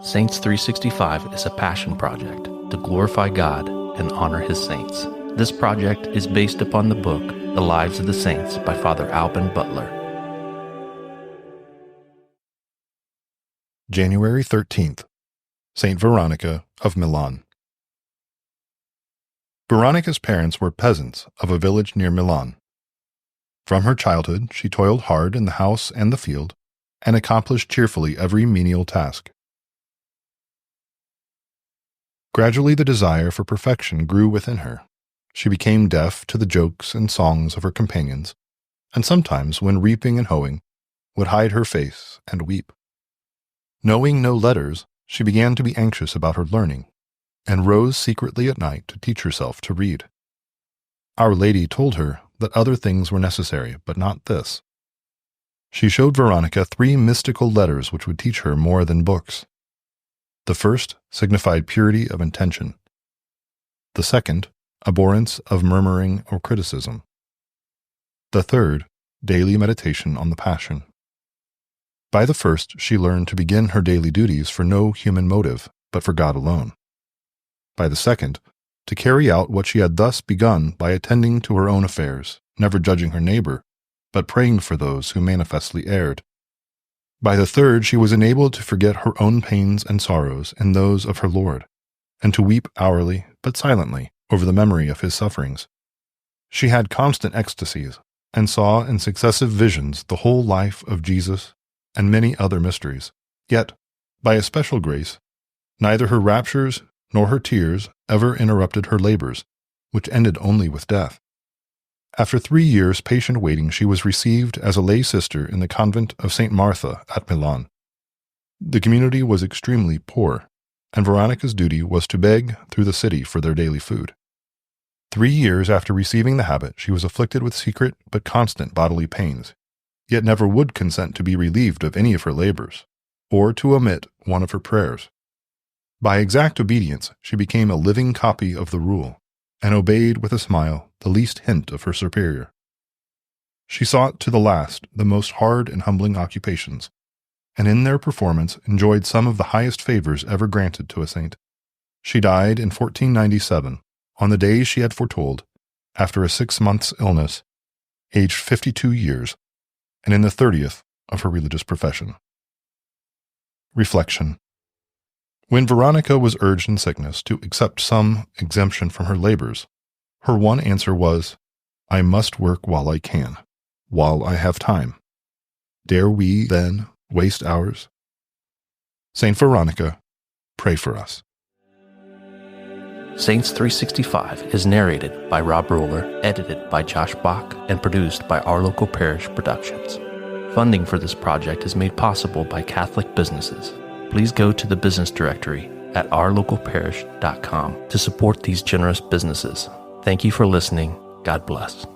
Saints 365 is a passion project to glorify God and honor His saints. This project is based upon the book, The Lives of the Saints by Father Alban Butler. January 13th, Saint Veronica of Milan. Veronica's parents were peasants of a village near Milan. From her childhood, she toiled hard in the house and the field, and accomplished cheerfully every menial task. Gradually the desire for perfection grew within her. She became deaf to the jokes and songs of her companions, and sometimes, when reaping and hoeing, would hide her face and weep. Knowing no letters, she began to be anxious about her learning, and rose secretly at night to teach herself to read. Our Lady told her that other things were necessary, but not this. She showed Veronica 3 mystical letters which would teach her more than books. The first signified purity of intention. The second, abhorrence of murmuring or criticism. The third, daily meditation on the Passion. By the first, she learned to begin her daily duties for no human motive, but for God alone. By the second, to carry out what she had thus begun by attending to her own affairs, never judging her neighbor, but praying for those who manifestly erred. By the third, she was enabled to forget her own pains and sorrows in those of her Lord, and to weep hourly, but silently, over the memory of His sufferings. She had constant ecstasies, and saw in successive visions the whole life of Jesus and many other mysteries. Yet, by a special grace, neither her raptures nor her tears ever interrupted her labors, which ended only with death. After 3 years' patient waiting, she was received as a lay sister in the convent of St. Martha at Milan. The community was extremely poor, and Veronica's duty was to beg through the city for their daily food. 3 years after receiving the habit, she was afflicted with secret but constant bodily pains, yet never would consent to be relieved of any of her labors, or to omit one of her prayers. By exact obedience, she became a living copy of the rule, and obeyed with a smile the least hint of her superior. She sought to the last the most hard and humbling occupations, and in their performance enjoyed some of the highest favors ever granted to a saint. She died in 1497, on the day she had foretold, after a 6 months' illness, aged 52 years, and in the 30th of her religious profession. Reflection. When Veronica was urged in sickness to accept some exemption from her labors, her one answer was, "I must work while I can, while I have time." Dare we, then, waste ours? Saint Veronica, pray for us. Saints 365 is narrated by Rob Roller, edited by Josh Bach, and produced by Our Local Parish Productions. Funding for this project is made possible by Catholic businesses. Please go to the business directory at ourlocalparish.com to support these generous businesses. Thank you for listening. God bless.